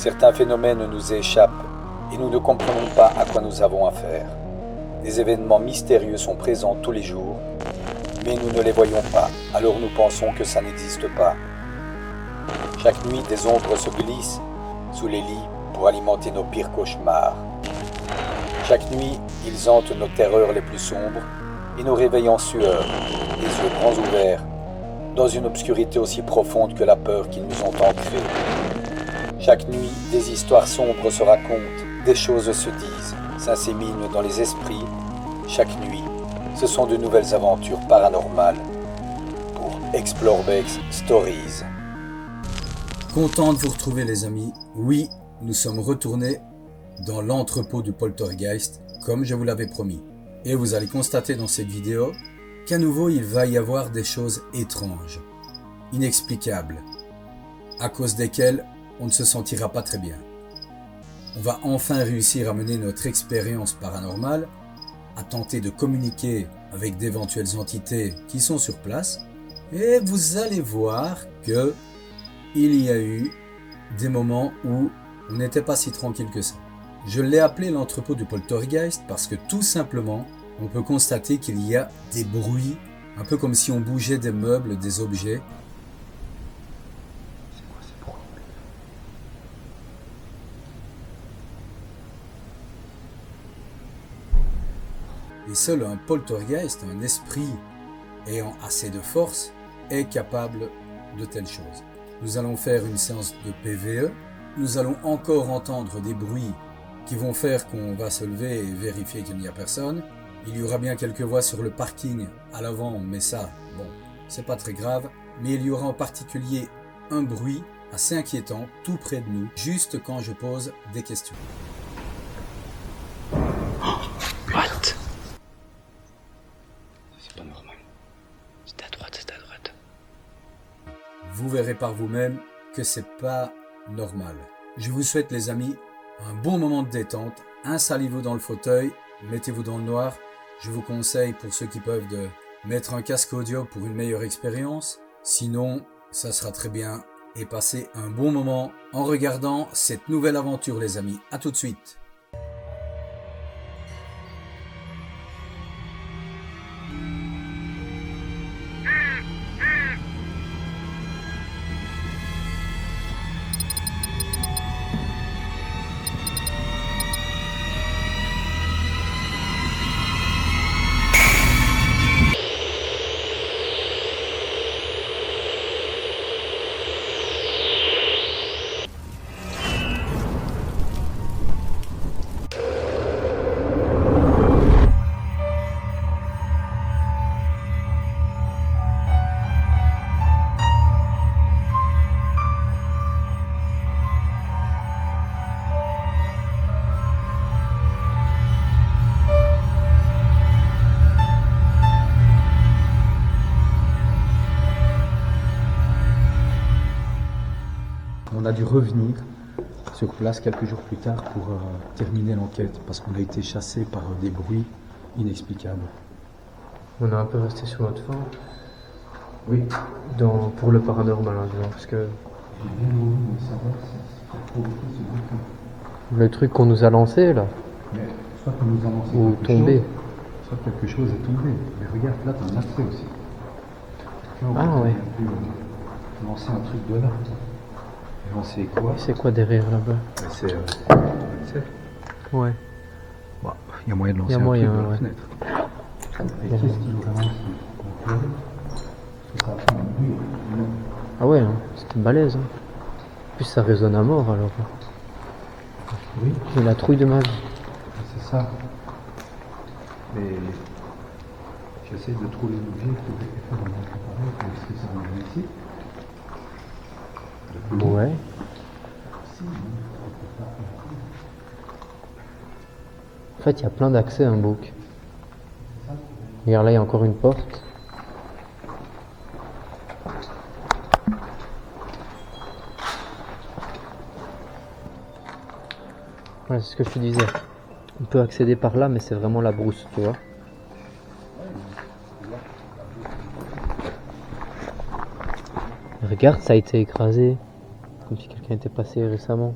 Certains phénomènes nous échappent et nous ne comprenons pas à quoi nous avons affaire. Des événements mystérieux sont présents tous les jours, mais nous ne les voyons pas, alors nous pensons que ça n'existe pas. Chaque nuit, des ombres se glissent sous les lits pour alimenter nos pires cauchemars. Chaque nuit, ils hantent nos terreurs les plus sombres et nous réveillent en sueur, les yeux grands ouverts, dans une obscurité aussi profonde que la peur qu'ils nous ont ancrée. Chaque nuit, des histoires sombres se racontent, des choses se disent, s'inséminent dans les esprits. Chaque nuit, ce sont de nouvelles aventures paranormales pour Explorebex Stories. Content de vous retrouver les amis. Oui, nous sommes retournés dans l'entrepôt du poltergeist, comme je vous l'avais promis. Et vous allez constater dans cette vidéo qu'à nouveau il va y avoir des choses étranges, inexplicables, à cause desquelles on ne se sentira pas très bien. On va enfin réussir à mener notre expérience paranormale, à tenter de communiquer avec d'éventuelles entités qui sont sur place, et vous allez voir que il y a eu des moments où on n'était pas si tranquille que ça. Je l'ai appelé l'entrepôt du poltergeist parce que tout simplement, on peut constater qu'il y a des bruits, un peu comme si on bougeait des meubles, des objets. C'est quoi ces bruits? Et seul un poltergeist, un esprit ayant assez de force, est capable de telles choses. Nous allons faire une séance de PVE. Nous allons encore entendre des bruits qui vont faire qu'on va se lever et vérifier qu'il n'y a personne. Il y aura bien quelques voix sur le parking à l'avant, mais ça, bon, c'est pas très grave. Mais il y aura en particulier un bruit assez inquiétant tout près de nous, juste quand je pose des questions. What? C'est pas normal. C'est à droite, c'est à droite. Vous verrez par vous-même que c'est pas normal. Je vous souhaite les amis un bon moment de détente. Installez-vous dans le fauteuil, mettez-vous dans le noir. Je vous conseille pour ceux qui peuvent de mettre un casque audio pour une meilleure expérience. Sinon, ça sera très bien et passez un bon moment en regardant cette nouvelle aventure les amis. À tout de suite. On a dû revenir sur place quelques jours plus tard pour terminer l'enquête parce qu'on a été chassé par des bruits inexplicables. On est un peu resté sur notre faim Oui. pour le paranormal, hein, disons, parce que J'ai bien envie de savoir si c'est trop beaucoup ce bruit. le truc qu'on nous a lancé là, Mais soit qu'on nous a lancé ou quelque tombé. chose, soit quelque chose est tombé. Mais regarde, là t'as un accès aussi. Tu vois, Ah, on ouais. a pu lancer un truc de là. Et on sait quoi? C'est quoi derrière là-bas? C'est l'accès. Ouais. Il y a moyen de lancer Il y a un moyen, truc de la ouais. fenêtre. Et qu'est-ce qui nous a lancé? Parce que ça a fait un bruit. Ah ouais, hein, c'était balèze. Hein. En plus ça résonne à mort alors. Oui, J'ai la trouille de ma vie. c'est ça. Mais j'essaie de trouver l'objet que j'ai fait dans mon appareil. Est-ce que ça va venir ici? Ouais. En fait, il y a plein d'accès à un book. Regarde là, il y a encore une porte. Ouais, c'est ce que je te disais. On peut accéder par là, mais c'est vraiment la brousse, tu vois. Regarde, ça a été écrasé. Comme si quelqu'un était passé récemment.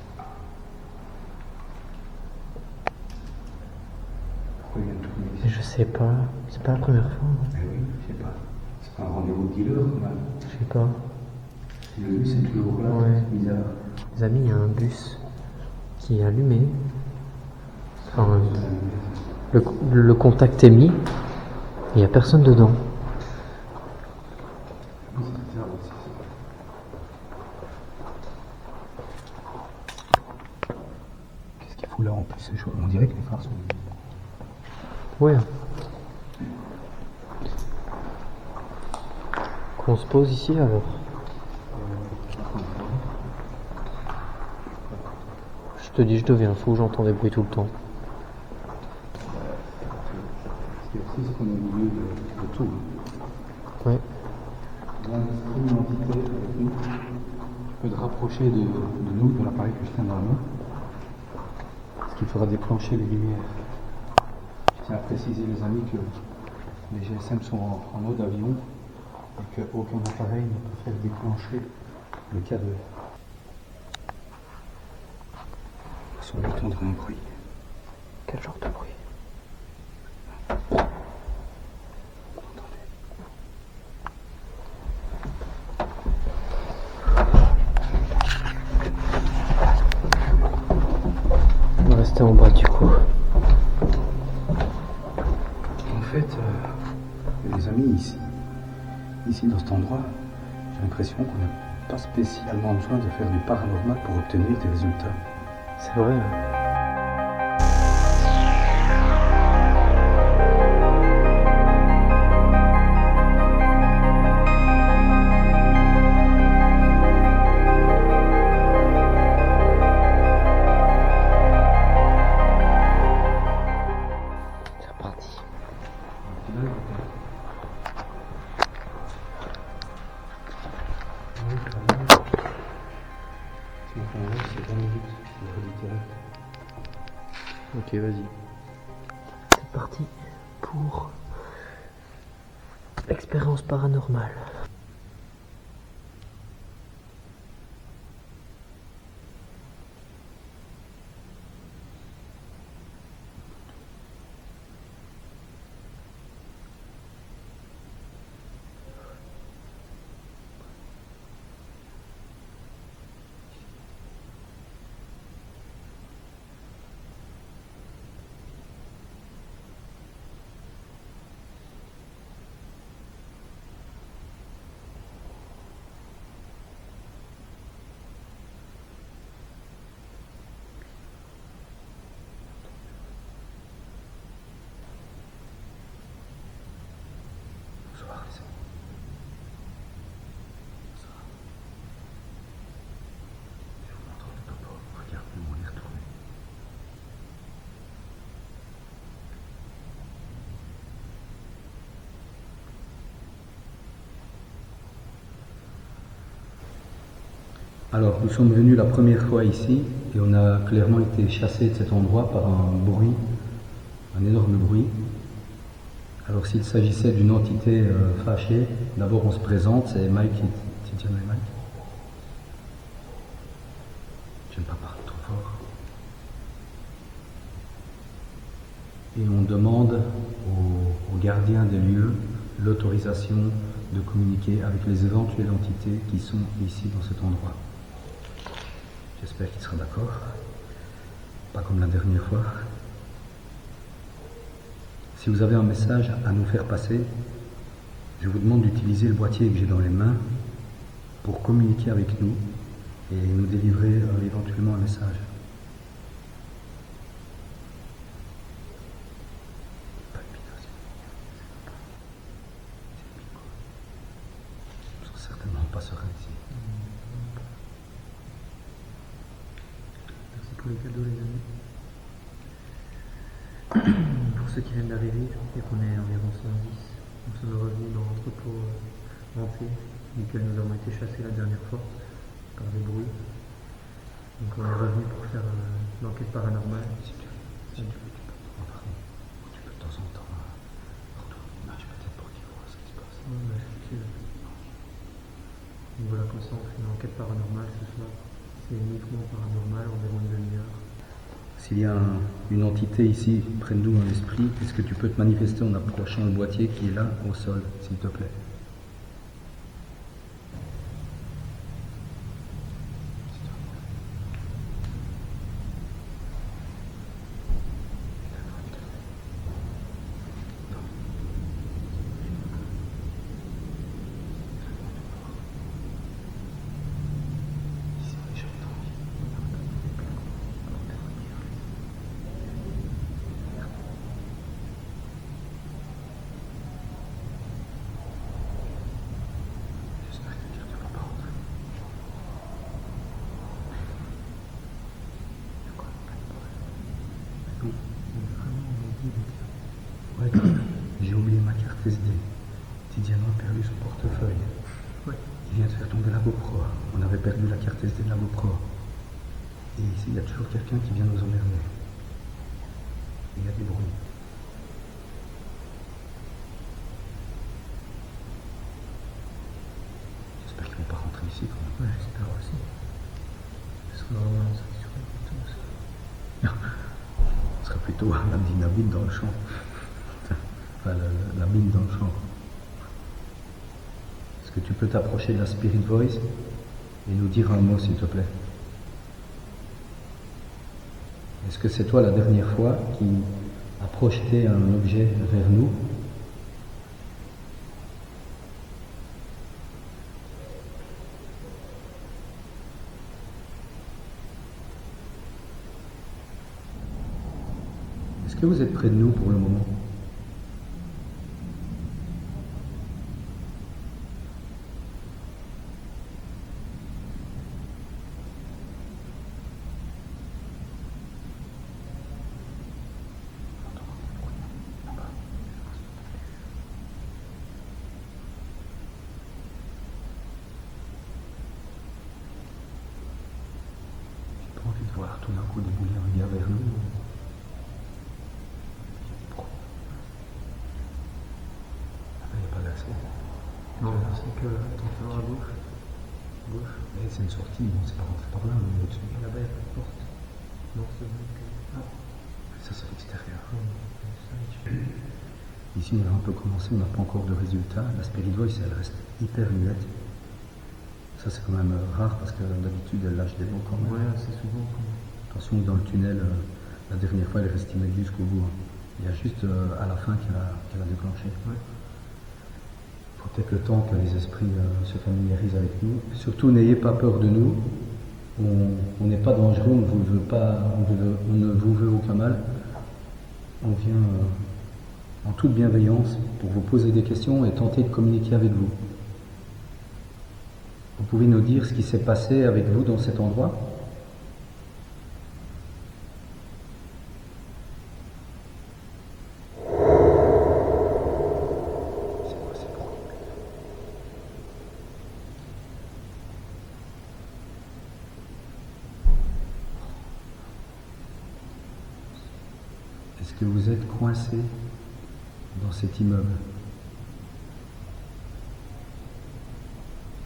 C'est pas la première fois. Hein. Eh oui, je sais pas. C'est pas un rendez-vous de dealer, quand même. Je sais pas. Le bus est toujours là, Ouais. c'est bizarre. Les amis, il y a un bus qui est allumé. Enfin, le contact est mis. Et il n'y a personne dedans. Oui, c'est bizarre aussi, ça. Qu'est-ce qu'il fout là en plus? C'est chaud. On dirait que les phares sont... Ouais. Qu'on se pose ici alors. Je te dis, je deviens fou, j'entends des bruits tout le temps. Ce qui est aussi, c'est qu'on est au milieu de tout. Ouais. Là, l'esprit, l'entité avec nous, tu peux te rapprocher de nous, de l'appareil que je tiens dans la main, ce qui fera déclencher les lumières. Je tiens à préciser, les amis, que les GSM sont en mode avion et qu'aucun appareil ne peut faire déclencher le câble. On va entendre un bruit. Quel genre de bruit? On va rester en bas du coup. En fait, les amis, ici dans cet endroit, j'ai l'impression qu'on n'a pas spécialement besoin de faire du paranormal pour obtenir des résultats. C'est vrai. Hein. C'est reparti. Ok, vas-y. C'est parti pour l'expérience paranormale. Bonsoir, les amis. Bonsoir. Je vous montre le topo. Regardez où on est retourné. Alors, nous sommes venus la première fois ici et on a clairement été chassés de cet endroit par un bruit, un énorme bruit. Alors, s'il s'agissait d'une entité fâchée, d'abord on se présente, c'est Mike. Tu dis Mike? J'aime pas parler trop fort. Et on demande aux gardiens des lieux l'autorisation de communiquer avec les éventuelles entités qui sont ici dans cet endroit. J'espère qu'il sera d'accord. Pas comme la dernière fois. Si vous avez un message à nous faire passer, je vous demande d'utiliser le boîtier que j'ai dans les mains pour communiquer avec nous et nous délivrer éventuellement un message. Ils sont certainement pas sereins ici. Merci pour les cadeaux, les amis. Pour ceux qui viennent d'arriver, et qu'on est environ 110, nous sommes revenus dans l'entrepôt hanté, duquel nous avons été chassés la dernière fois par des bruits. Donc on est revenu pour faire l'enquête paranormale. Si tu veux, tu peux de temps en temps retourner l'image peut-être pour qu'ils voient ce qui se passe. Donc voilà, comme ça on fait une enquête paranormale ce soir. C'est uniquement paranormal, environ une demi-heure. S'il y a une entité ici, près de nous, un esprit, est-ce que tu peux te manifester en approchant le boîtier qui est là, au sol, s'il te plaît? Ouais, j'ai oublié ma carte SD. Tidiano a perdu son portefeuille. Ouais. Il vient de faire tomber la GoPro. On avait perdu la carte SD de la GoPro. Et ici, il y a toujours quelqu'un qui vient nous emmerder. Il y a des bruits. J'espère qu'ils ne vont pas rentrer ici quand même. Ouais, j'espère aussi. Ce sera vraiment satisfait pour tous. Ce sera plutôt la dynamite dans le champ. Enfin, la mine dans le champ. Est-ce que tu peux t'approcher de la Spirit Voice et nous dire un mot, s'il te plaît? Est-ce que c'est toi la dernière fois qui a projeté un objet vers nous? Est-ce que vous êtes près de nous pour le moment? J'ai pas envie de voir tout d'un coup débouler un gars vers nous. Il n'y a pas d'accès. Non, c'est que attention à gauche. Gauche. Mais c'est une sortie, on ne sait pas rentrer par là, mais au-dessus. Et là-bas, il n'y a pas de porte. Non, c'est vrai que. Ah, Ça, c'est l'extérieur. non, ça, Ici, on a un peu commencé, on n'a pas encore de résultats. La Spirit Voice, elle reste hyper muette. Ça, c'est quand même rare parce que d'habitude, elle lâche des mots quand même. Ouais, assez souvent. Attention, dans le tunnel, la dernière fois, elle est restée muette jusqu'au bout. Hein. Il y a juste à la fin qu'elle a déclenché. Ouais. Il faut peut-être le temps que les esprits se familiarisent avec nous. Surtout, n'ayez pas peur de nous. On n'est pas dangereux, on ne vous veut pas, on ne vous veut aucun mal. On vient en toute bienveillance pour vous poser des questions et tenter de communiquer avec vous. Vous pouvez nous dire ce qui s'est passé avec vous dans cet endroit? C'est quoi ces bruits? Est-ce que vous êtes coincé dans cet immeuble?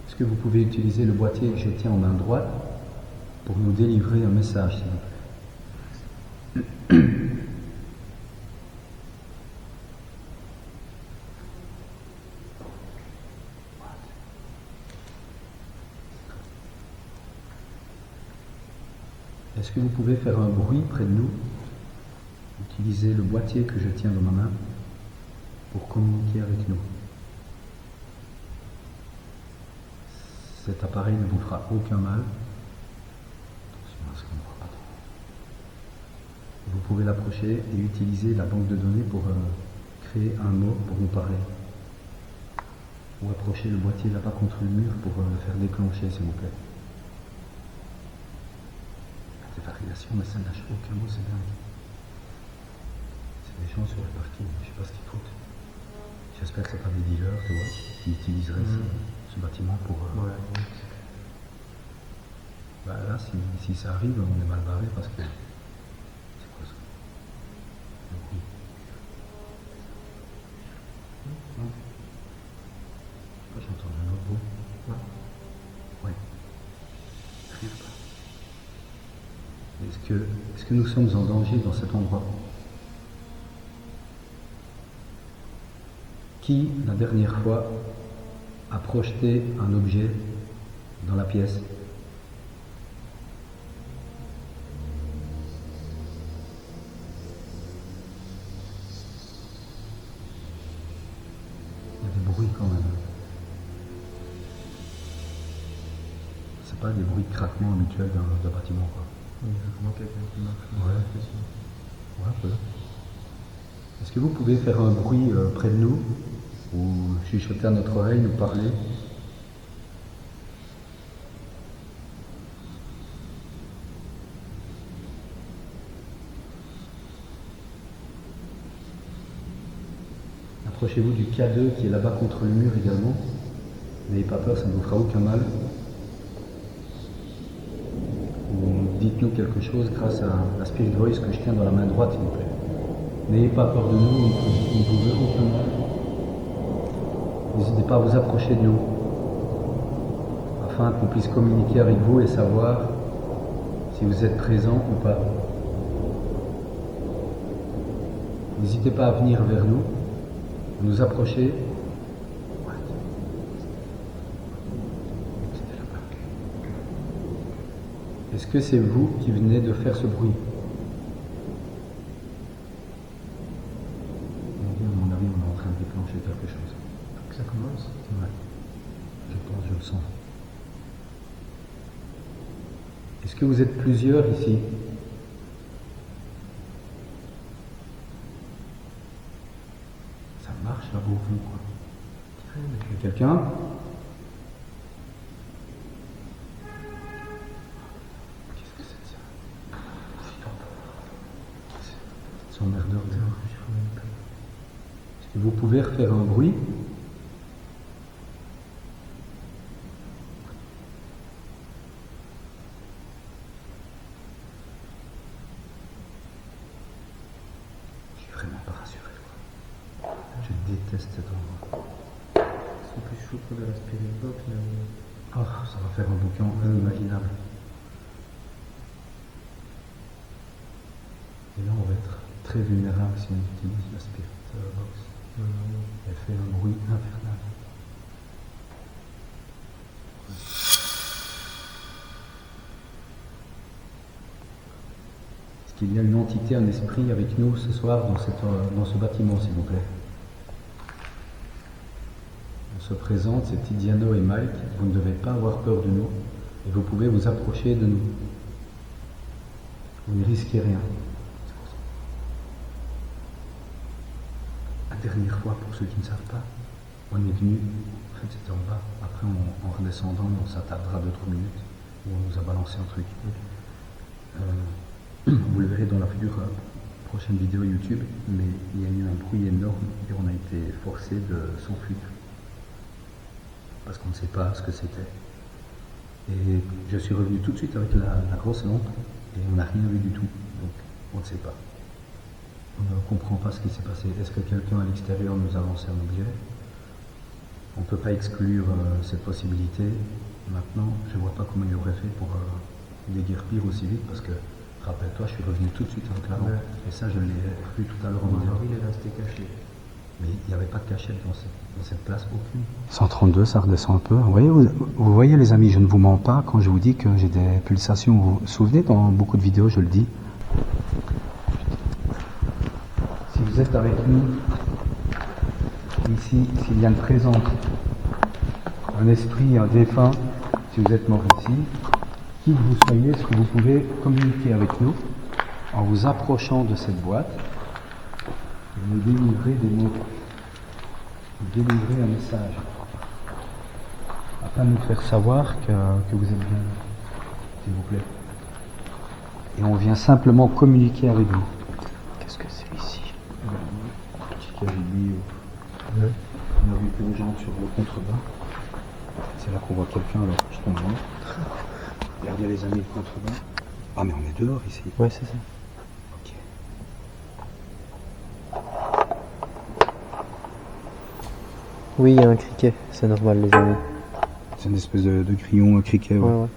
Est-ce que vous pouvez utiliser le boîtier que je tiens en main droite pour nous délivrer un message, s'il vous plaît? Est-ce que vous pouvez faire un bruit près de nous? Utilisez le boîtier que je tiens dans ma main pour communiquer avec nous. Cet appareil ne vous fera aucun mal. Attention à ce qu'on ne voit pas trop. Vous pouvez l'approcher et utiliser la banque de données pour créer un mot pour nous parler. Ou approcher le boîtier là-bas contre le mur pour le faire déclencher, s'il vous plaît. Des variations, mais ça ne lâche aucun mot, c'est dingue. C'est des gens sur le parking, je ne sais pas ce qu'ils foutent. J'espère que ce n'est pas des dealers, tu vois, qui utiliseraient ce bâtiment pour... Ouais. Bah là, si ça arrive, on est mal barré parce que... C'est quoi ça? Le bruit. Non. J'entends un autre bruit. Ouais. Arrive pas. Et Est-ce que nous sommes en danger dans cet endroit? Qui, la dernière fois, a projeté un objet dans la pièce? Il y a des bruits quand même. C'est pas des bruits de craquement habituels d'un bâtiment, quoi. Il y a vraiment quelqu'un qui marche. Ouais, un peu. Est-ce que vous pouvez faire un bruit près de nous, ou chuchoter à notre oreille, nous parler? Approchez-vous du K2 qui est là-bas contre le mur également. N'ayez pas peur, ça ne vous fera aucun mal. Ou dites-nous quelque chose grâce à la Spirit Voice que je tiens dans la main droite, s'il vous plaît. N'ayez pas peur de nous, on ne vous veut aucun mal. N'hésitez pas à vous approcher de nous, afin qu'on puisse communiquer avec vous et savoir si vous êtes présent ou pas. N'hésitez pas à venir vers nous, à nous approcher. Est-ce que c'est vous qui venez de faire ce bruit? À mon avis, on est en train de déclencher quelque chose. Faut que ça commence. Ouais. Je pense, je le sens. Est-ce que vous êtes plusieurs ici? Ça marche là au fond, quoi. Il y a quelqu'un? Qu'est-ce que c'est que ça? C'est emmerdeur. Est-ce que vous pouvez refaire un bruit? Je suis vraiment pas rassuré, quoi. Je déteste cet endroit. C'est plus chaud que de la Spirit Box, mais Oh, ça va faire un boucan inimaginable. Et là, on va être très vulnérable si on utilise la Spirit Box. Elle fait un bruit infernal. Est-ce qu'il y a une entité, un esprit avec nous ce soir dans ce bâtiment, s'il vous plaît? On se présente, c'est Tiziano et Mike. Vous ne devez pas avoir peur de nous et vous pouvez vous approcher de nous. Vous ne risquez rien. La dernière fois, pour ceux qui ne savent pas, on est venu, en fait c'était en bas, après en redescendant, on s'attardera 2-3 minutes, où on nous a balancé un truc. Vous le verrez dans la future prochaine vidéo YouTube, mais il y a eu un bruit énorme et on a été forcé de s'enfuir. Parce qu'on ne sait pas ce que c'était. Et je suis revenu tout de suite avec la grosse lampe et on n'a rien vu du tout, donc on ne sait pas. On ne comprend pas ce qui s'est passé. Est-ce que quelqu'un à l'extérieur nous a lancé un objet? On ne peut pas exclure cette possibilité. Maintenant, je ne vois pas comment il aurait fait pour déguerpir aussi vite, parce que, rappelle-toi, je suis revenu tout de suite avec la lampe. Ouais. Et ça, je l'ai vu tout à l'heure en mon vidéo. mari, il est resté caché. Mais il n'y avait pas de cachette dans cette place, aucune. 132, ça redescend un peu. Vous voyez les amis, je ne vous mens pas quand je vous dis que j'ai des pulsations. Vous vous souvenez, dans beaucoup de vidéos, je le dis. Si vous êtes avec nous, ici, s'il y a une présence, un esprit, un défunt, si vous êtes mort ici, qui que vous soyez, est-ce que vous pouvez communiquer avec nous en vous approchant de cette boîte et nous délivrer des mots, nous délivrer un message, afin de nous faire savoir que vous êtes bien, s'il vous plaît. Et on vient simplement communiquer avec vous. Qu'est-ce que c'est ici? On a vu plein de gens sur le contrebas. C'est là qu'on voit quelqu'un, alors je tombe loin. Regardez les amis, le contrebas. Ah mais on est dehors ici. Ouais, c'est ça. Ok. Oui, il y a un criquet, c'est normal, les amis. C'est une espèce de grillon, un criquet. Ouais. Ouais.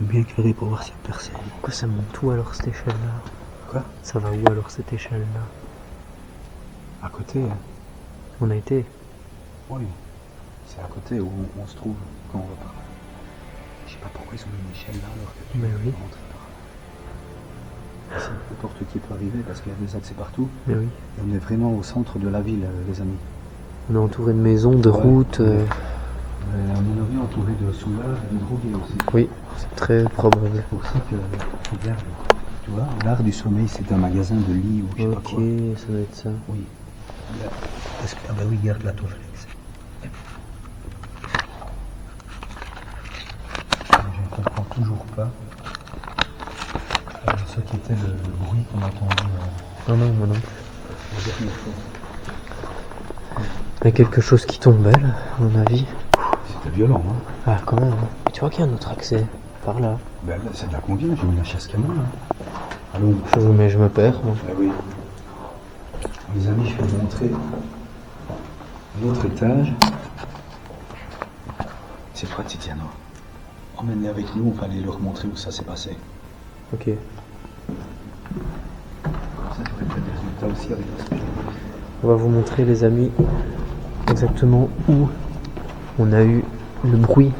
peux bien éclairer pour voir s'il y a personne. Pourquoi ça monte où alors cette échelle-là? Quoi? Ça va où alors cette échelle-là? À côté, hein. On a été. Oui. C'est à côté où on se trouve quand on va par là. Je sais pas pourquoi ils ont mis une échelle là alors que tu Mais oui. peux rentrer par là. C'est n'importe qui peut arriver parce qu'il y a des accès partout. Mais oui. Et on est vraiment au centre de la ville, les amis. On est entouré de maisons, de routes. À mon avis, entouré de sauveurs et de drogués aussi. Oui, c'est très probable. C'est pour ça que, regarde, tu vois, l'art du sommeil, c'est un magasin de lits ou je sais pas Ok, quoi. ça doit être ça. Oui. Est-ce que, ah bah oui, garde la toi, Félix. Je ne comprends toujours pas ce qui était le bruit qu'on a entendu Non, non, moi non. la dernière fois. Il y a quelque chose qui tombait là, à mon avis. C'était violent, hein. Ah, quand même. Hein. Tu vois qu'il y a un autre accès. Par là. Ben, là, c'est de là qu'on vient, j'ai mis la chasse canon, là. Allons. Mais je me perds, moi. Ah oui. Les amis, je vais vous montrer l'autre étage. C'est toi, Tiziano. Emmène-les avec nous, on va aller leur montrer où ça s'est passé. Ok. Comme ça, tu aurais peut-être des résultats aussi avec la spécialité. On va vous montrer, les amis, exactement où on a eu le bruit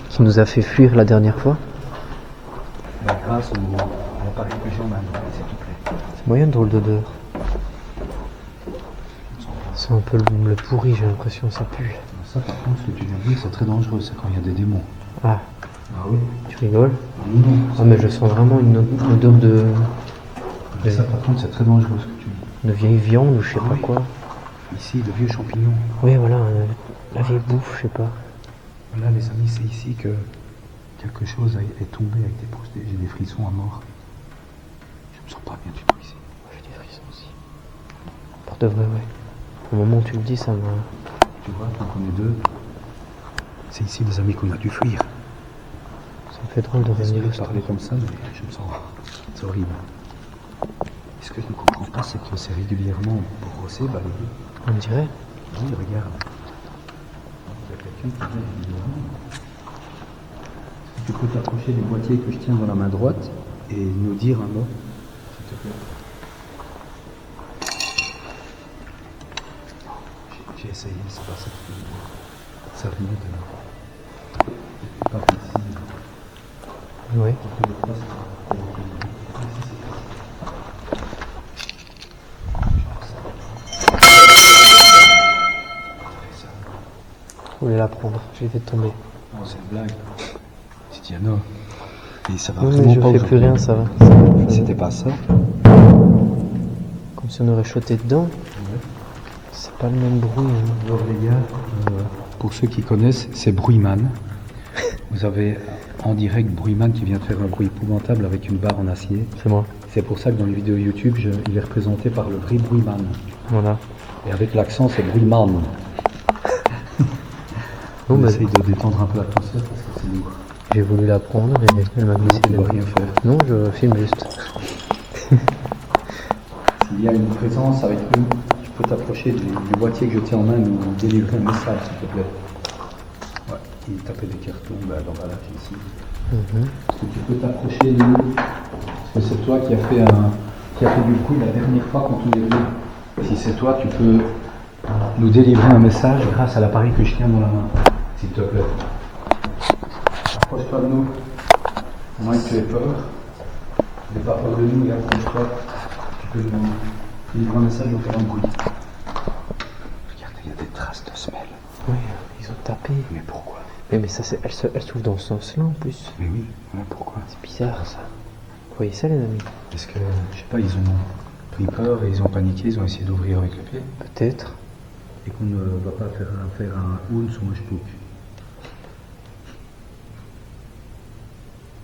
qui nous a fait fuir la dernière fois. Ben, grâce à l'appareil que j'ai en main, s'il te plaît. C'est moyen drôle d'odeur. C'est un peu le pourri, j'ai l'impression, ça pue. Ça, par contre, ce que tu viens de dire, c'est très dangereux, c'est quand il y a des démons. Ah, Ah oui. tu rigoles? Non. Ah, mais je sens vraiment une odeur de Ça, par contre, c'est très dangereux ce que tu dis. vieille viande ou je sais pas Oui. quoi. Ici, de vieux champignons. Oui, voilà, la vieille bouffe, je sais pas. Voilà, les amis, c'est ici que quelque chose est tombé, a été posté. J'ai des frissons à mort. Je me sens pas bien du tout ici. J'ai des frissons aussi. Pour de vrai, ouais. Au moment où tu le dis, ça m'a... Tu vois, tant qu'on est deux, c'est ici, les amis, qu'on a dû fuir. Ça me fait drôle de revenir Désolé de ici. parler comme ça, mais je me sens... C'est horrible. Et ce que je ne comprends pas, c'est que c'est régulièrement brossé, balayé. On dirait. Oui, regarde. Il y a quelqu'un qui vient régulièrement. Tu peux t'approcher du boîtier que je tiens dans la main droite et nous dire un mot, s'il te plaît. J'ai essayé, c'est pas ça. Ça vient de là. Pas ici. Oui. Je voulais la prendre, j'ai fait tomber. Non, c'est une blague. Tiziano. Et ça va Non, mais vraiment je pas fais plus aujourd'hui. rien, ça va. Ça va. C'était pas ça. Comme si on aurait choté dedans. C'est pas le même bruit. Hein. Alors les gars, pour ceux qui connaissent, c'est Bruiman. Vous avez en direct Bruiman qui vient de faire un bruit épouvantable avec une barre en acier. C'est moi. C'est pour ça que dans les vidéos YouTube, il est représenté par le vrai Bruiman. Voilà. Et avec l'accent, c'est Bruiman. Bon, On bah, essaye de détendre un peu l'atmosphère parce que c'est lourd. j'ai voulu la prendre et elle m'a glissé Tu les dois mains. rien faire. Non, je filme juste. S'il y a une présence avec nous, tu peux t'approcher du boîtier que je tiens en main et nous délivrer un message, s'il te plaît. Ouais, il tapait des cartons dans l'emballage ici. Est-ce que tu peux t'approcher de nous? Parce que c'est toi qui as fait du bruit la dernière fois quand on est venu. Si c'est toi, tu peux nous délivrer un message grâce à l'appareil que je tiens dans la main, s'il te plaît. Approche-toi de nous, à moins que tu aies peur. N'aie pas peur de nous et approche-toi. Tu peux nous délivrer un message ou faire un bruit. Regarde, il y a des traces de semelles. Oui, ils ont tapé. Mais pourquoi? Mais ça, elle s'ouvre dans ce sens-là en plus. Mais oui, voilà pourquoi. C'est bizarre ça. Vous voyez ça, les amis? Est-ce que, je sais pas, ils ont pris peur et ils ont paniqué, ils ont essayé d'ouvrir avec le pied? Peut-être. Et qu'on ne va pas faire un Huns ou un Spook.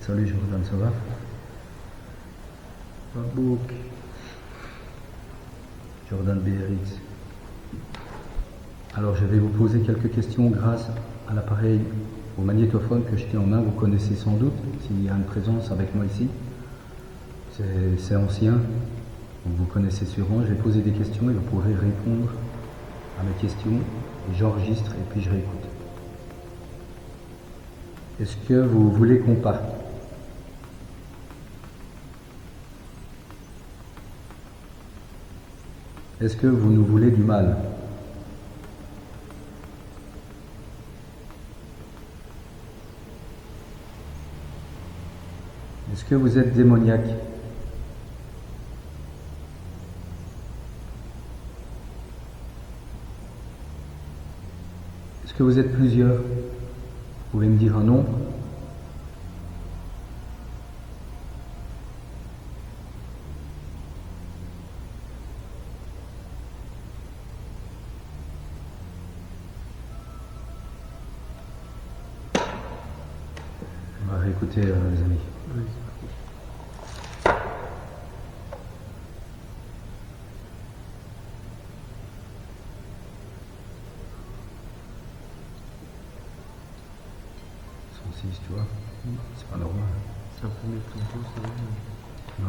Salut Jordan, ça va? Babouk. Jordan Beritz. Alors je vais vous poser quelques questions grâce à l'appareil, au magnétophone que je tiens en main. Vous connaissez sans doute, s'il y a une présence avec moi ici. C'est ancien, donc vous connaissez sûrement. Je vais poser des questions et vous pourrez répondre à mes questions. Et j'enregistre et puis je réécoute. Est-ce que vous voulez qu'on parte? Est-ce que vous nous voulez du mal? Est-ce que vous êtes démoniaque? Est-ce que vous êtes plusieurs? Vous pouvez me dire un nom? On va réécouter les amis. Oui. Tu vois, c'est pas normal. C'est un peu mieux que ton temps, ça va.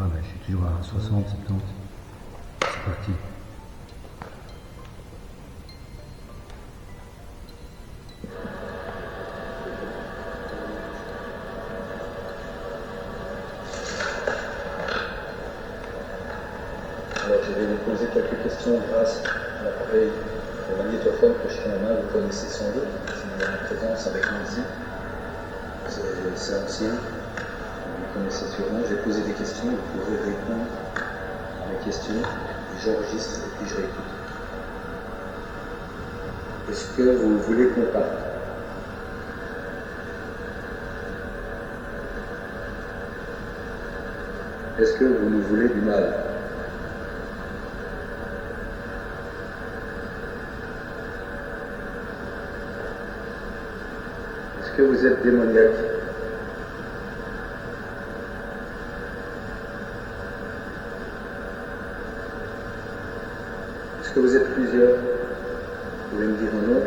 Ouais, bah, je suis toujours à 60, 70. C'est parti. Alors, je vais vous poser quelques questions grâce à l'appareil au magnétophone que je tiens en main. Vous connaissez sans doute, c'est une présence avec Nancy. C'est ancien, vous connaissez sûrement. Je vais poser des questions, vous pouvez répondre à mes questions, et j'enregistre et puis je réécoute. Est-ce que vous voulez qu'on parte? Est-ce que vous nous voulez du mal? Est-ce que vous êtes démoniaque? Est-ce que vous êtes plusieurs? Vous pouvez me dire un nom?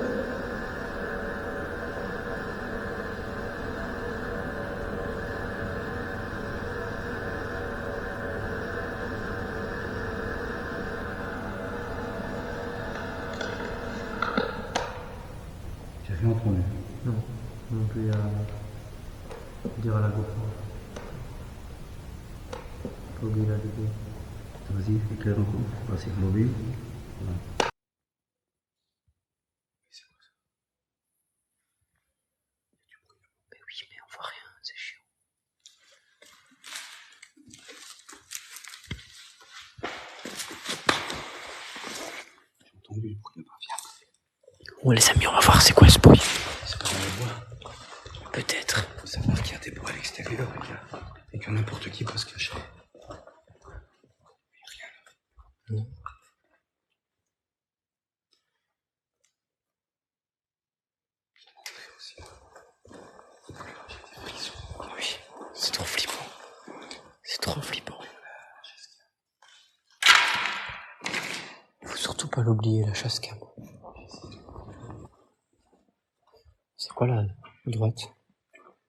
J'ai rien entendu. Non, non plus à dire à la GoPro. Pas oublier la vidéo. Vas-y, éclaire encore. Vas-y, mobile. Voilà. Mais oui, mais on voit rien, c'est chiant. J'ai entendu le bruit là-bas, viens. Ouais les amis, on va voir c'est quoi ce bruit. C'est pas dans le bois. Peut-être. Faut savoir qu'il y a des bois à l'extérieur, les gars. Et que n'importe qui peut se cacher. Non. Oui, c'est trop flippant. C'est trop flippant. Faut surtout pas l'oublier, la chasse cam. C'est quoi là, à droite?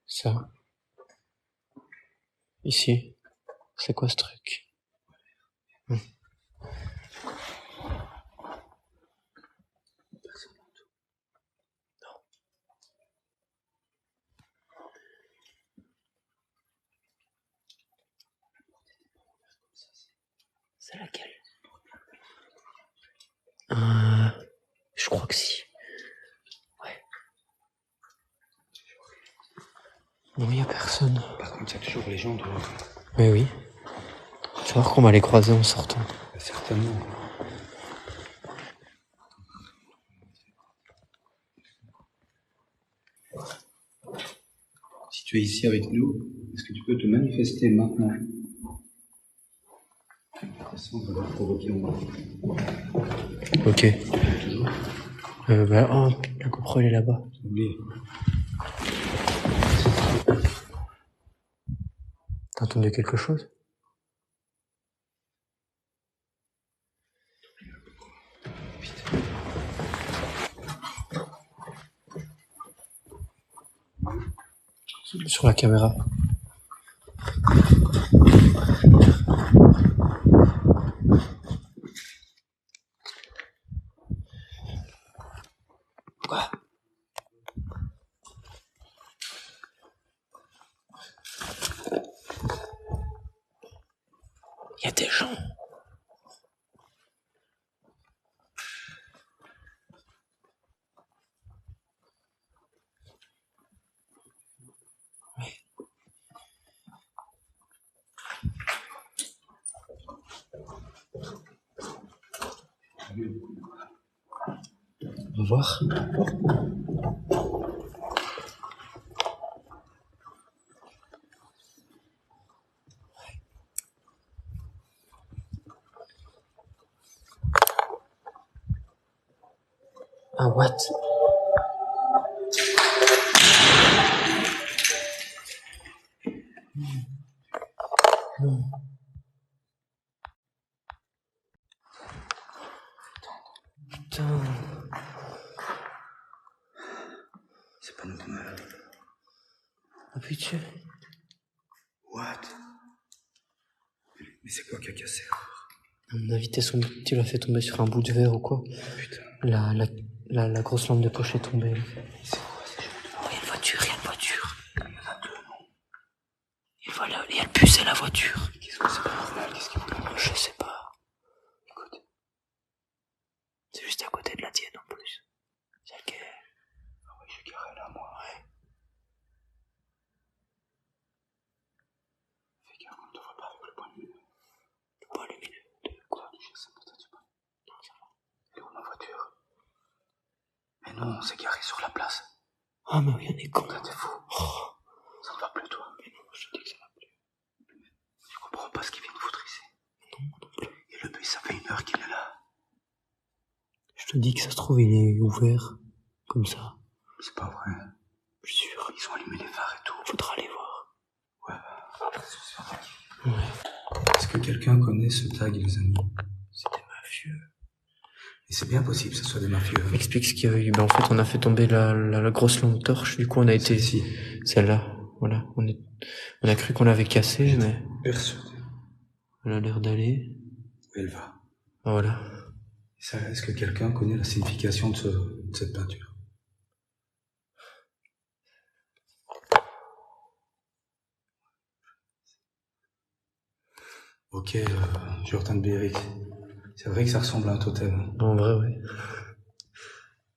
Ça. Ici. C'est quoi ce truc? C'est laquelle? Je crois que si. Ouais. Non, y a personne. Par contre, il y a toujours les gens dehors. Mais oui. Tu vas voir qu'on va les croiser en sortant. Certainement. Si tu es ici avec nous, est-ce que tu peux te manifester maintenant? De toute façon, on va leur provoquer en bas. Ok. Toujours. Oh, la GoPro elle est là-bas. Oublie. T'as entendu quelque chose? Sur la caméra. Quoi? Il y a des gens. On va voir. Un what? Non. Putain. C'est pas normal. Ah putain. What? Mais c'est quoi qui a cassé? À mon avis, tu l'as fait tomber sur un bout de verre ou quoi? Putain. La grosse lampe de poche est tombée. C'est quoi ces gens? Oh, il y a une voiture, il y a une voiture. Et voilà, et elle puce à la voiture. Qu'est-ce que c'est pas normal? Qu'est-ce qu'ils voulaient? Je sais pas. Écoute. C'est juste à côté de la tienne en plus. Celle qui est... Ah ouais, je suis garé là, moi. Ouais. Fais gaffe, on ne te voit pas avec le point lumineux. Le point lumineux de quoi? Je sais pas, tu pas. Non, ça va. Elle est où ma voiture? Mais non, on s'est garé sur la place. Ah mais oui, on est con. T'es fou. Oh. Ça ne va plus, toi. Mais non, je te dis que ça va plus. Je comprends pas ce qu'il vient de foutre ici. Non plus. Et le bus, ça fait 1 heure qu'il est là. Je te dis que ça se trouve, il est ouvert. Comme ça. C'est pas vrai. Je suis sûr. Ils ont allumé les phares et tout. Faudra aller voir. Ouais, bah, c'est sûr. Ouais. Est-ce que quelqu'un connaît ce tag, les amis? C'est des mafieux. Et c'est bien possible que ce soit des mafieux. M'explique ce qu'il y a eu. Ben, en fait, on a fait tomber la grosse lampe torche. Du coup, on a été... Ici. Celle-là. Voilà. On a cru qu'on l'avait cassée, mais... Persuadé. Elle a l'air d'aller. Où elle va? Voilà. Est-ce que quelqu'un connaît la signification de cette peinture? Ok, Jordan Beric. C'est vrai que ça ressemble à un totem. En vrai, oui.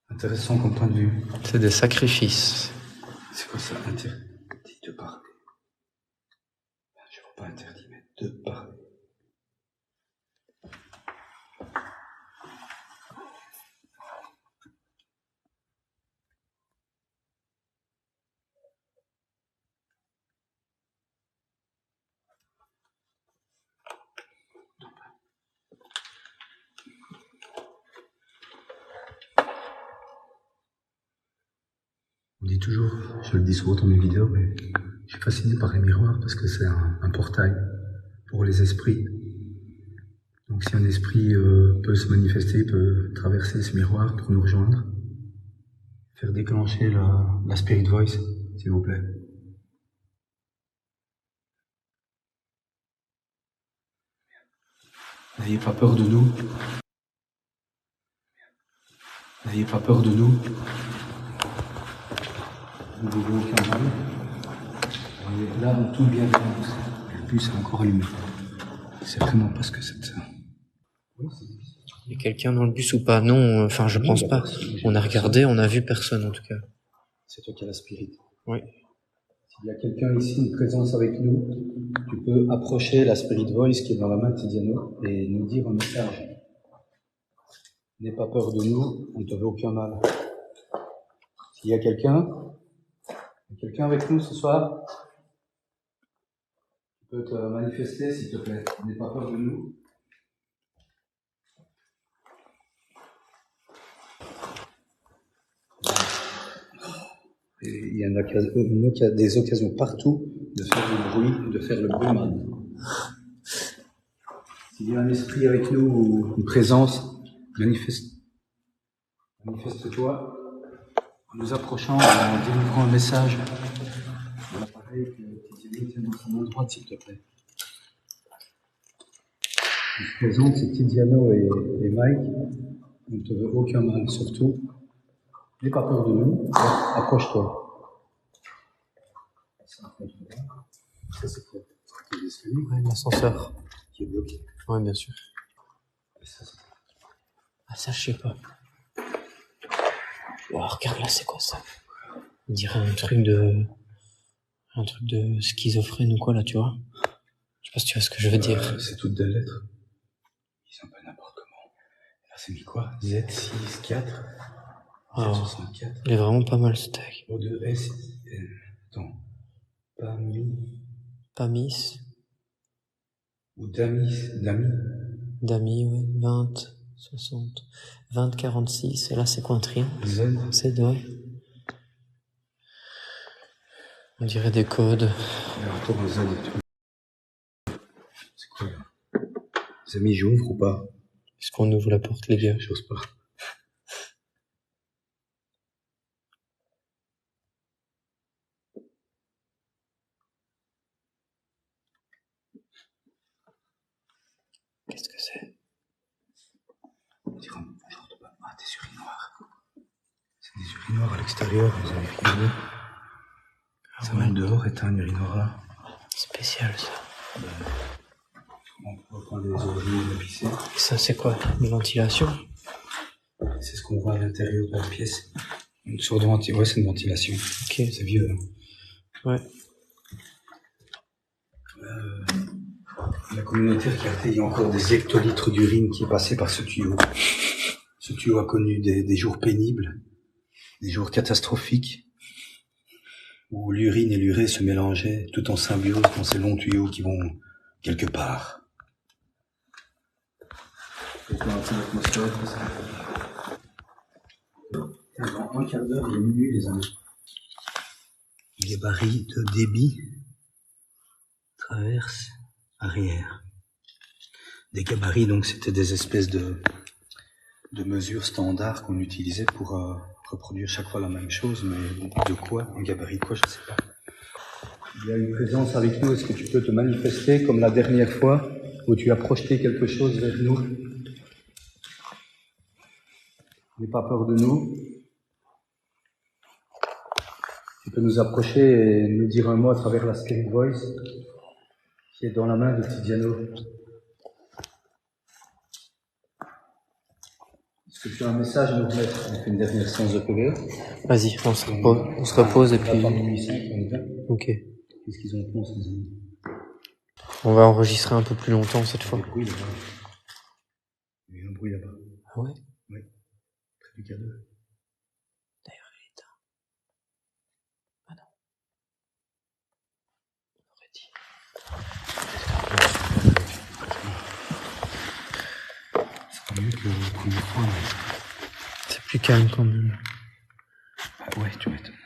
Intéressant comme point de vue. C'est des sacrifices. C'est quoi ça? Interdit de parler. Je vois pas interdit, mais de parler. On dit toujours, je le dis souvent dans mes vidéos, mais je suis fasciné par les miroirs parce que c'est un portail pour les esprits. Donc si un esprit peut se manifester, peut traverser ce miroir pour nous rejoindre, faire déclencher la Spirit Voice, s'il vous plaît. N'ayez pas peur de nous. N'ayez pas peur de nous. Vous ne voulez aucun mal. Et là, en toute bienveillance, le bus est encore allumé. C'est vraiment parce que cette... Il y a quelqu'un dans le bus ou pas? Non, enfin, je pense pas. On a regardé, on a vu personne, en tout cas. C'est toi qui as la spirit. Oui. S'il y a quelqu'un ici, une présence avec nous, tu peux approcher la Spirit Voice qui est dans la main de Tiziano et nous dire un message. N'aie pas peur de nous, on ne te veut aucun mal. S'il y a quelqu'un avec nous ce soir, tu peux te manifester s'il te plaît. N'aie pas peur de nous. Et il y a des occasions partout de faire du bruit, de faire le brumman. S'il y a un esprit avec nous ou une présence, manifeste-toi en nous approchant, en délivrant un message. Pareil que Tiziano tienne dans sa main droite, s'il te plaît. Je présente, c'est Tiziano et Mike. On ne te veut aucun mal, surtout. N'aie pas peur de nous, approche-toi. Ça, c'est quoi? Ouais, l'ascenseur. Qui est bloqué. Ouais, bien sûr. Et ça, c'est... Ah, ça, je sais pas. Oh, regarde là, c'est quoi ça? On dirait un truc de schizophrène ou quoi, là, tu vois? Je sais pas si tu vois ce que je veux dire. C'est toutes des lettres. Ils sont pas n'importe comment. Et là, C'est mis quoi? Z64 Ah, 64. il est vraiment pas mal ce tag. O2S. Attends. Pamis. Ou Dami. Dami, ouais. 20, 60. 20, 46. Et là, c'est quoi un triangle? Z. C'est ouais. On dirait des codes. Et un retour en Z et tout. C'est quoi là? Les amis, j'ouvre ou pas? Est-ce qu'on ouvre la porte, les gars? J'ose pas. Qu'est-ce que c'est? On dirait un genre de... Ah, des urinoirs. C'est des urinoirs à l'extérieur, vous avez regardé. Ça monte dehors et t'as un urinoir. Spécial, ça. On peut prendre les origines de la piscine. Et ça, c'est quoi? Une ventilation? C'est ce qu'on voit à l'intérieur de la pièce. Une sorte de ventilation. Ouais, c'est une ventilation. Ok. C'est vieux. Hein. Ouais. La communauté, regardez, il y a encore des hectolitres d'urine qui est passé par ce tuyau. Ce tuyau a connu des jours pénibles, des jours catastrophiques, où l'urine et l'urée se mélangeaient tout en symbiose dans ces longs tuyaux qui vont quelque part. Dans un quart d'heure, il est minuit, les amis. Gabarit de débit, traverse, arrière. Des gabarits, donc, c'était des espèces de mesures standards qu'on utilisait pour reproduire chaque fois la même chose, mais de quoi? Un gabarit de quoi? Je ne sais pas. Il y a une présence avec nous. Est-ce que tu peux te manifester comme la dernière fois où tu as projeté quelque chose vers nous? N'aie pas peur de nous. Tu peux nous approcher et nous dire un mot à travers la Spirit Voice qui est dans la main de Tiziano. Est-ce que tu as un message à nous remettre? On fait une dernière séance de PVE. Vas-y, on se repose et puis... On y va. Ok. Qu'est-ce qu'ils ont fait, ces amis? On va enregistrer un peu plus longtemps cette fois. Il y a un bruit là-bas. Il y a un bruit là-bas. Ah ouais? Oui. Près du cadeau. D'ailleurs, il est éteint. Ah non. On aurait dit. C'est pas mieux que le premier fois, mais... C'est plus calme quand même. Ah ouais, tu m'étonnes.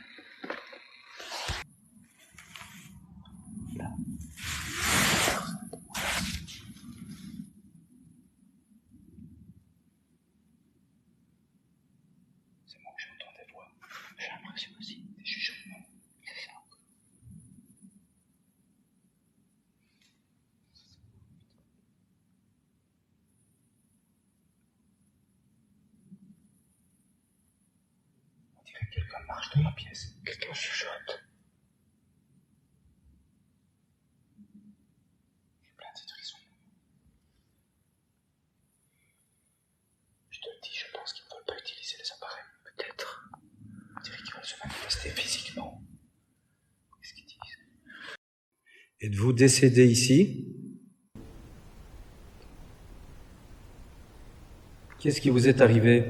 C'est moi que j'entends des voix. J'ai l'impression aussi des chuchotements. C'est ça. On dirait que quelqu'un marche dans la pièce. Quelqu'un chuchote. J'ai plein de frissons. Je te le dis, je pense qu'ils ne veulent pas utiliser les appareils. Peut-être. On dirait qu'ils veulent se manifester physiquement. Qu'est-ce qu'ils disent? Êtes-vous décédé ici? Qu'est-ce qui vous est arrivé?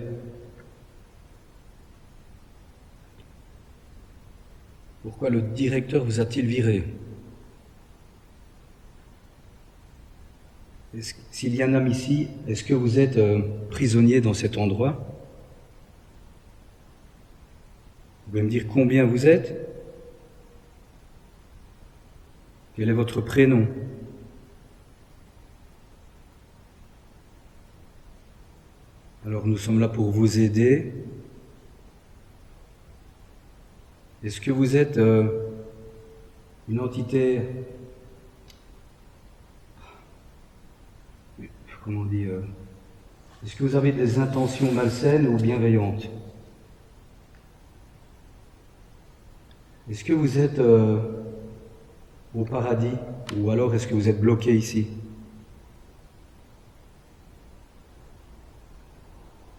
Pourquoi le directeur vous a-t-il viré? S'il y a un homme ici, est-ce que vous êtes prisonnier dans cet endroit? Vous pouvez me dire combien vous êtes? Quel est votre prénom? Alors nous sommes là pour vous aider. Est-ce que vous êtes une entité... Comment on dit est-ce que vous avez des intentions malsaines ou bienveillantes? Est-ce que vous êtes au paradis ou alors est-ce que vous êtes bloqué ici?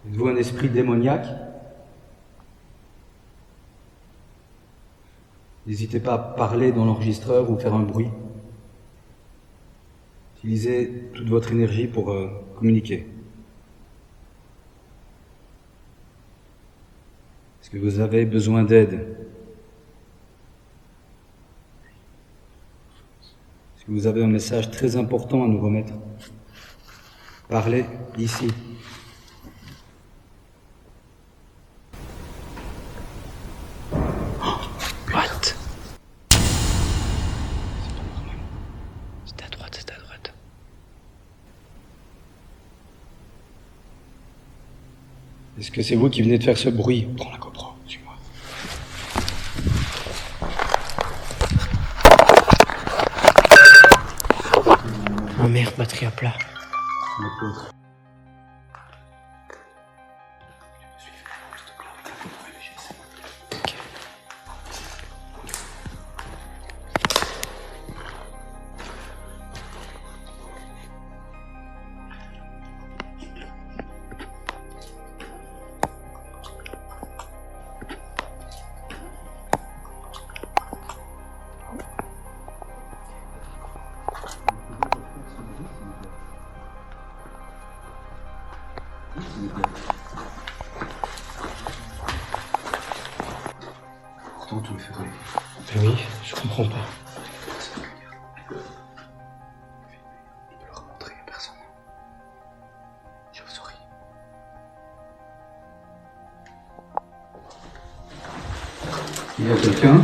Êtes-vous un esprit démoniaque? N'hésitez pas à parler dans l'enregistreur ou faire un bruit. Utilisez toute votre énergie pour communiquer. Est-ce que vous avez besoin d'aide? Est-ce que vous avez un message très important à nous remettre? Parlez ici. What? C'est à droite, c'est à droite. Est-ce que c'est vous qui venez de faire ce bruit? Prends la GoPro, suis-moi. Oh merde, batterie à plat. Pourtant, tout est fermé. Mais oui, je comprends pas. Je peux leur montrer à personne. Chauve-souris. Il y a quelqu'un?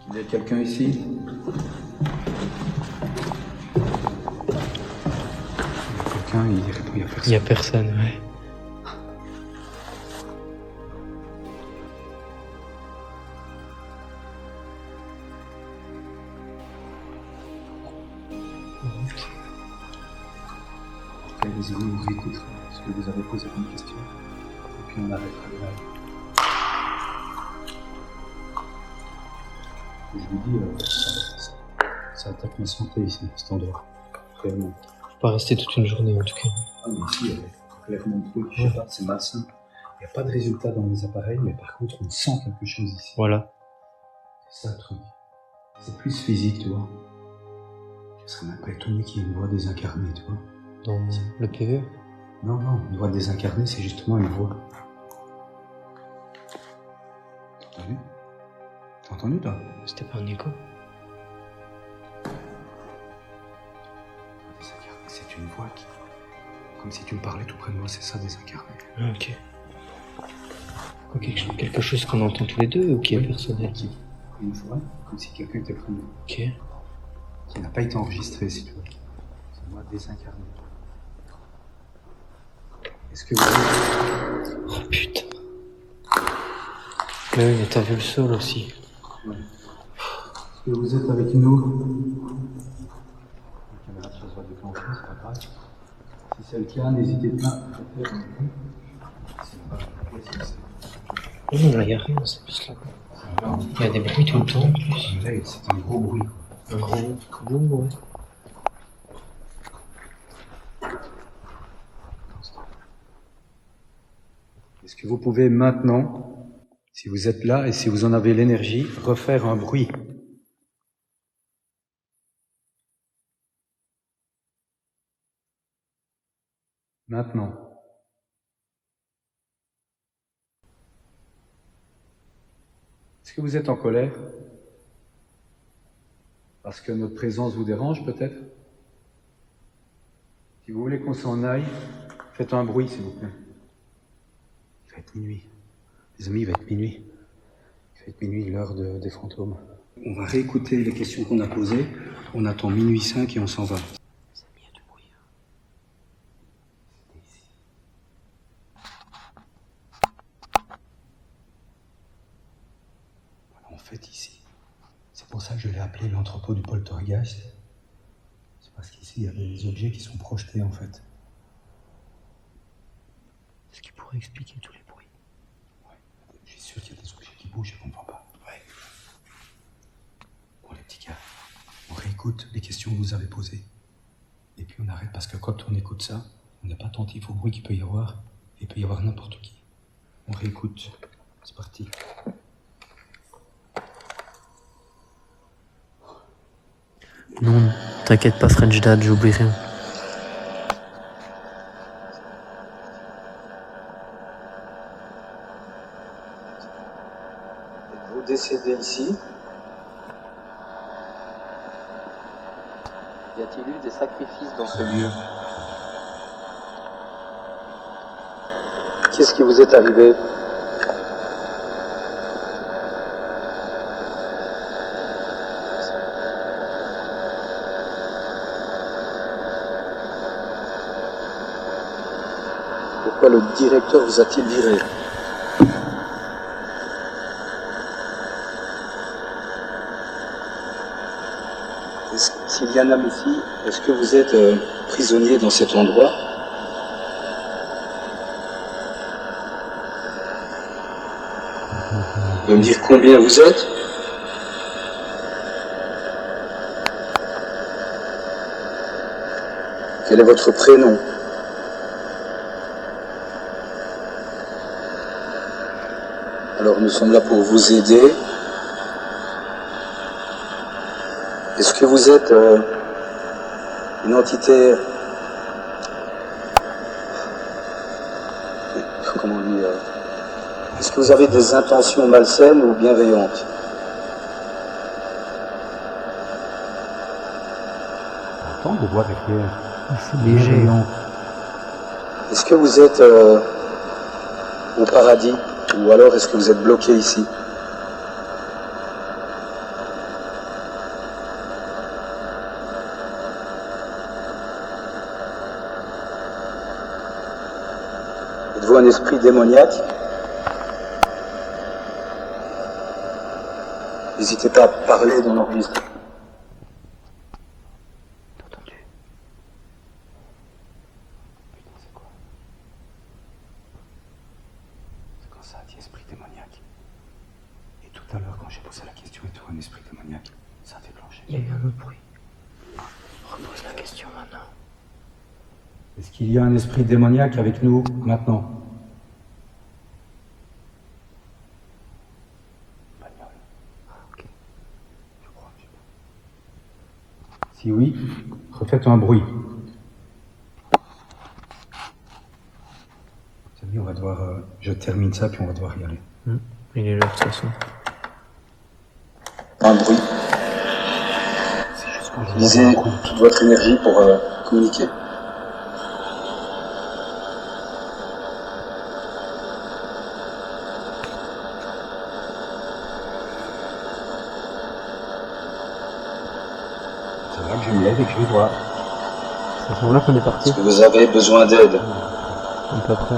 Il y a quelqu'un ici? Quelqu'un, il répond, il y a personne. Il y a personne, ouais. Après, les amis, on réécoutera ce que vous avez posé comme question. Et puis on arrêtera le live. Je vous dis, ça attaque ma santé ici, cet endroit. Réellement. Faut pas rester toute une journée en tout cas. Ah, mais ici, il y avait clairement le truc, je sais pas, c'est malsain. Il n'y a pas de résultat dans les appareils, mais par contre, on sent quelque chose ici. Voilà. C'est ça le truc. C'est plus physique, tu vois. Je serais même pas étonné qu'il y ait une voix désincarnée, tu vois. Dans le PE. Non, une voix désincarnée, c'est justement une voix. T'as entendu? T'as entendu, toi? C'était pas un écho. Désincarnée, c'est une voix qui... Comme si tu me parlais tout près de moi, c'est ça, désincarné. Ah, ok. Quoi, quelque chose qu'on entend tous les deux ou qui est personnel? Une voix, comme si quelqu'un était près de moi. Ok. Qui n'a pas été enregistré, si tu veux. C'est une voix désincarnée. Est-ce que vous... Oh putain. Mais oui, mais t'as vu le sol aussi. Ouais. Est-ce que vous êtes avec nous? La caméra de chasse va déclencher, c'est pas grave. Si c'est le cas, n'hésitez pas à faire Non, là, y a rien, c'est plus là. Il y a des bruits tout le temps en plus. Là, c'est un gros bruit. Un gros boum, ouais. Est-ce que vous pouvez maintenant, si vous êtes là et si vous en avez l'énergie, refaire un bruit? Maintenant. Est-ce que vous êtes en colère? Parce que notre présence vous dérange peut-être? Si vous voulez qu'on s'en aille, faites un bruit s'il vous plaît. Il va être minuit. Les amis, il va être minuit. Il va être minuit, l'heure des fantômes. On va réécouter les questions qu'on a posées. On attend minuit 5 et on s'en va. Il y a du bruit. C'était ici. Voilà, en fait, ici. C'est pour ça que je l'ai appelé l'entrepôt du poltergeist. C'est parce qu'ici, il y avait des objets qui sont projetés, en fait. Ce qui pourrait expliquer tous les bruits. Ouais, je suis sûr qu'il y a des objets qui bougent, je comprends pas. Ouais. Bon, les petits gars, on réécoute les questions que vous avez posées. Et puis on arrête, parce que quand on écoute ça, on n'est pas attentif au bruit qu'il peut y avoir. Il peut y avoir n'importe qui. On réécoute. C'est parti. Non, t'inquiète pas, French Dad, j'oublie rien. procéder ici? Y a-t-il eu des sacrifices dans ce lieu? Qu'est-ce qui vous est arrivé? Pourquoi le directeur vous a-t-il viré? S'il y en a ici, est-ce que vous êtes prisonnier dans cet endroit? Vous pouvez me dire combien vous êtes? Quel est votre prénom? Alors nous sommes là pour vous aider. Est-ce que vous êtes une entité... comment dire... Est-ce que vous avez des intentions malsaines ou bienveillantes? Attends, de bois derrière. C'est léger. Est-ce que vous êtes au paradis ou alors est-ce que vous êtes bloqué ici? Êtes-vous un esprit démoniaque? N'hésitez pas à parler dans l'enregistrement. T'as entendu? Putain, c'est quoi? C'est quand ça dit esprit démoniaque. Et tout à l'heure, quand j'ai posé la question, êtes-vous un esprit démoniaque? Ça a déclenché. Il y a eu un autre bruit. Repose la question maintenant. Est-ce qu'il y a un esprit démoniaque avec nous maintenant? Bagnole. Ah, ok. Je crois, je sais pas. Si oui, refaites un bruit. Salut, on va devoir... je termine ça, puis on va devoir y aller. Il est l'heure de toute façon. Un bruit. C'est juste qu'on Utilisez toute votre énergie pour communiquer. C'est là que je me lève et que je vais voir. C'est à ce moment-là qu'on est parti. Est-ce que vous avez besoin d'aide? Un peu après.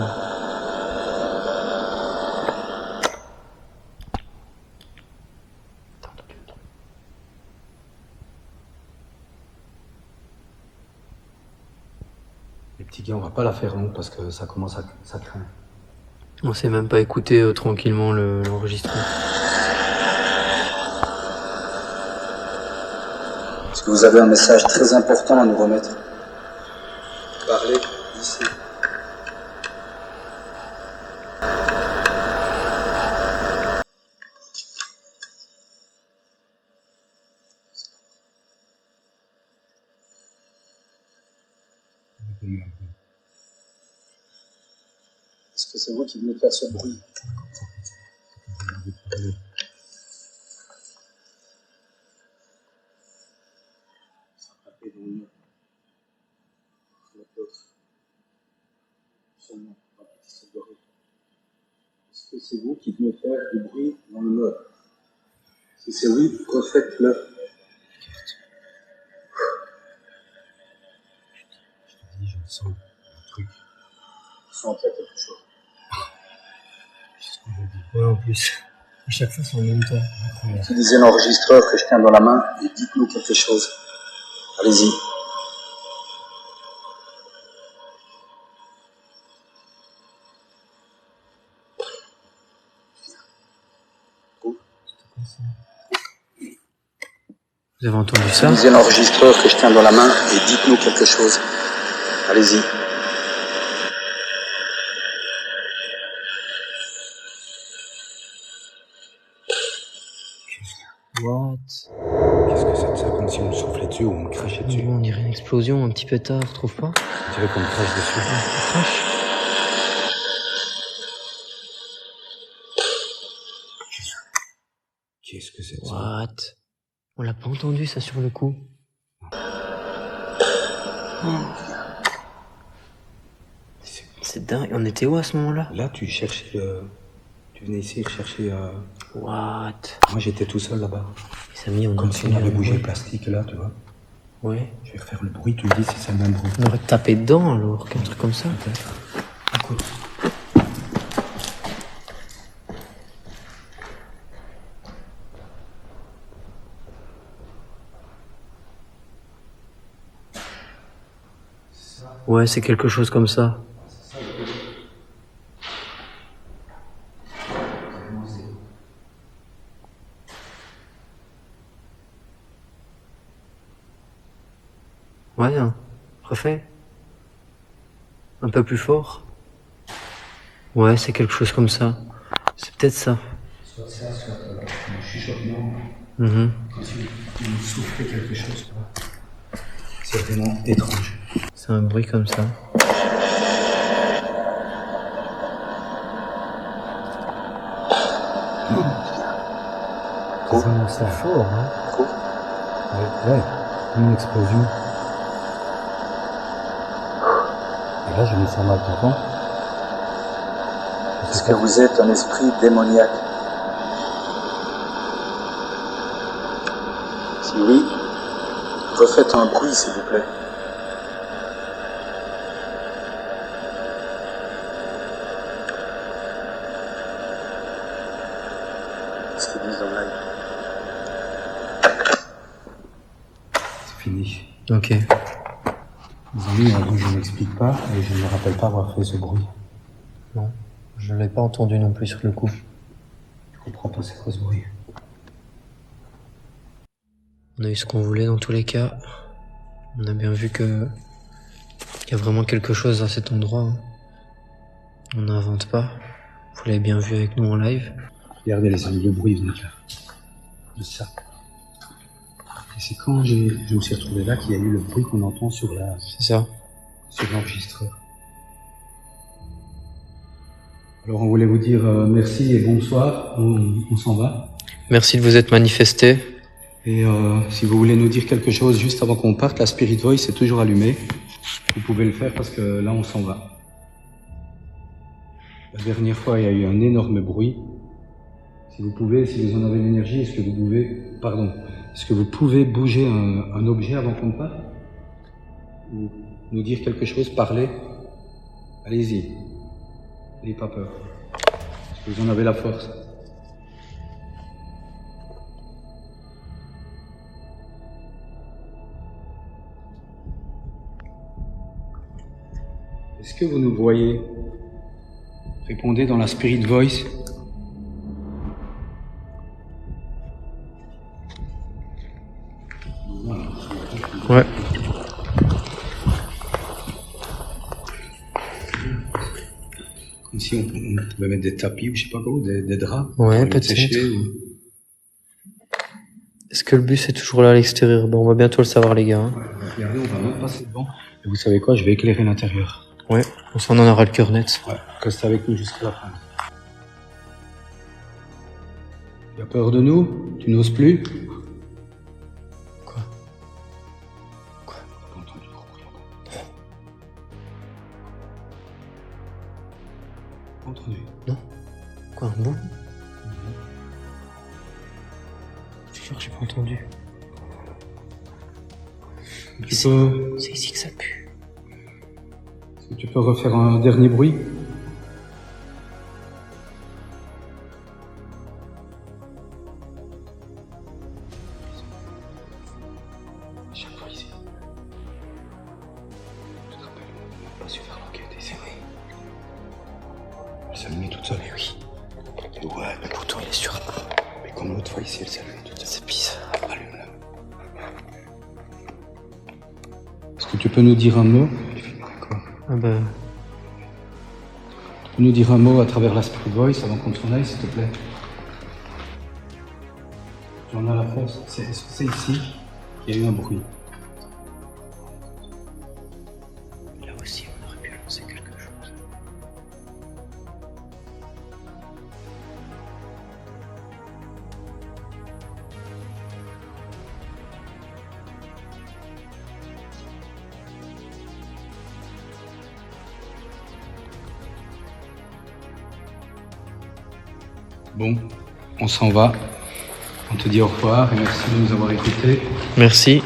Les petits gars, on va pas la faire longue parce que ça commence à... ça craint. On s'est même pas écouté tranquillement l'enregistrement. Est-ce que vous avez un message très important à nous remettre? Parlez ici. Est-ce que c'est vous qui venez de faire ce bruit? Est-ce que c'est vous qui venez faire du bruit dans le meuble? Si c'est oui, refaites-le. Je te dis, je sens un truc. Sentez quelque chose. C'est ce que je dis. Ouais, en plus. À chaque fois, c'est en même temps. Utilisez l'enregistreur que je tiens dans la main et dites-nous quelque chose. Allez-y. Vous avez entendu ça? Utilisez l'enregistreur que je tiens dans la main et dites-nous quelque chose. Allez-y. What? Qu'est-ce que c'est que ça? Comme si on me soufflait dessus ou on me crachait dessus. On dirait une explosion, un petit pétard, trouve pas? On dirait qu'on me crache dessus. Crash. Qu'est-ce que c'est que ça? What? On l'a pas entendu ça sur le coup. C'est dingue. On était où à ce moment-là? Là, tu cherchais tu venais ici chercher... What? Moi, j'étais tout seul là-bas. Les amis, on Comme si on avait bougé le bruit. plastique là, tu vois. Ouais. Je vais refaire le bruit, tu me dis si c'est le même bruit. On aurait tapé dedans alors, qu'un truc comme ça. Peut-être. Écoute. Ouais, c'est quelque chose comme ça. Ouais, hein. Refais. Un peu plus fort. Ouais, c'est quelque chose comme ça. C'est peut-être ça. Soit ça, soit un chuchotement. Mhm. Comme si on soufflait quelque chose. Tu vois. C'est vraiment étrange. C'est un bruit comme ça. C'est vraiment ça. Fort, hein. Ouais, une explosion. Et là, je me sens mal, tu comprends? Est-ce que vous êtes un esprit démoniaque? Si oui, refaites un bruit, s'il vous plaît. Qu'est-ce qu'ils disent dans le live? C'est fini. Ok. Les amis, je n'explique pas et je ne me rappelle pas avoir fait ce bruit. Non, je l'ai pas entendu non plus sur le coup. Je comprends pas c'est quoi ce bruit. On a eu ce qu'on voulait dans tous les cas. On a bien vu que il y a vraiment quelque chose à cet endroit. Hein. On n'invente pas. Vous l'avez bien vu avec nous en live. Regardez les amis, le bruit venait de là. De ça. Et c'est quand je me suis retrouvé là qu'il y a eu le bruit qu'on entend sur C'est ça. l'enregistreur. Alors on voulait vous dire merci et bonsoir. On s'en va. Merci de vous être manifesté. Et si vous voulez nous dire quelque chose juste avant qu'on parte, la Spirit Voice est toujours allumée. Vous pouvez le faire parce que là on s'en va. La dernière fois il y a eu un énorme bruit. Si vous pouvez, si vous en avez l'énergie, est-ce que vous pouvez bouger un objet avant qu'on parte? Ou nous dire quelque chose, parler? Allez-y. N'ayez pas peur. Est-ce que vous en avez la force? Est-ce que vous nous voyez? Répondez dans la Spirit Voice. Ouais. Comme si on pouvait mettre des tapis ou je sais pas quoi, des draps. Ouais, pour les peut-être. sécher, ou... Est-ce que le bus est toujours là à l'extérieur? Ben, on va bientôt le savoir, les gars. Hein. Regardez, on va même passer devant. Et vous savez quoi, je vais éclairer l'intérieur. Ouais, on s'en en aura le cœur net. Ouais, restez avec nous jusqu'à la fin. Tu as peur de nous? Tu n'oses plus? Quoi? J'ai pas entendu le bruit là-bas. Pas entendu. Quoi, un bout? Je te jure, j'ai pas entendu. C'est ici que ça pue. Est-ce que tu peux refaire un dernier bruit? Chaque fois ici. Tu te rappelles, on n'a pas su faire l'enquête ici. Elle s'est allumée toute seule. Mais oui, Ouais, le bouton il est sur. mais comme l'autre fois ici, elle s'est allumée toute seule. C'est bizarre. Allume-la. Est-ce que tu peux nous dire un mot? Quoi? Ah ben, Tu peux nous dire un mot à travers la Spirit Voice avant qu'on s'en aille, s'il te plaît? J'en ai la force. Est-ce que c'est ici qu'il y a eu un bruit? là aussi on aurait pu lancer quelque chose. Bon, on s'en va. On te dit au revoir et merci de nous avoir écoutés. Merci.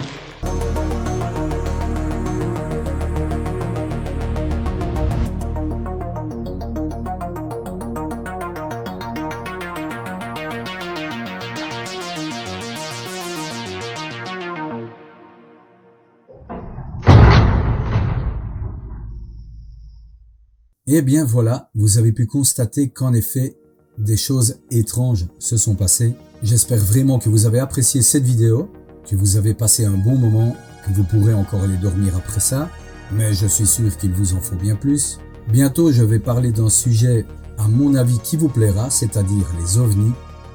Eh bien voilà, vous avez pu constater qu'en effet, des choses étranges se sont passées. J'espère vraiment que vous avez apprécié cette vidéo, que vous avez passé un bon moment, que vous pourrez encore aller dormir après ça, mais je suis sûr qu'il vous en faut bien plus. Bientôt, je vais parler d'un sujet, à mon avis, qui vous plaira, c'est-à-dire les ovnis,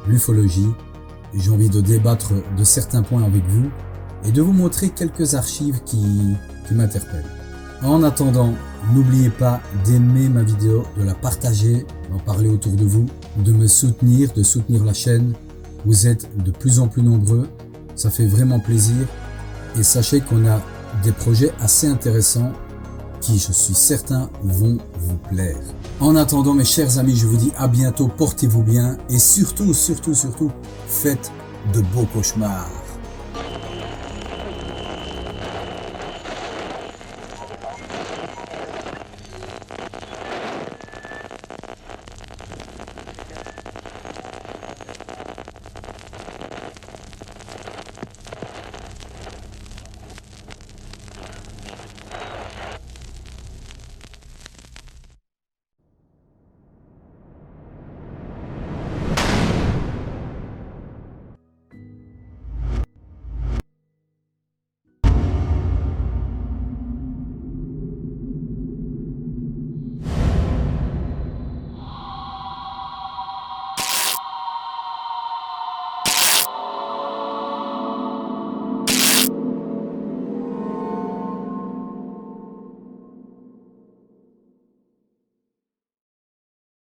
l'ufologie. J'ai envie de débattre de certains points avec vous et de vous montrer quelques archives qui m'interpellent. En attendant, n'oubliez pas d'aimer ma vidéo, de la partager, d'en parler autour de vous, de me soutenir, de soutenir la chaîne. Vous êtes de plus en plus nombreux, ça fait vraiment plaisir. Et sachez qu'on a des projets assez intéressants qui, je suis certain, vont vous plaire. En attendant, mes chers amis, je vous dis à bientôt, portez-vous bien et surtout, faites de beaux cauchemars.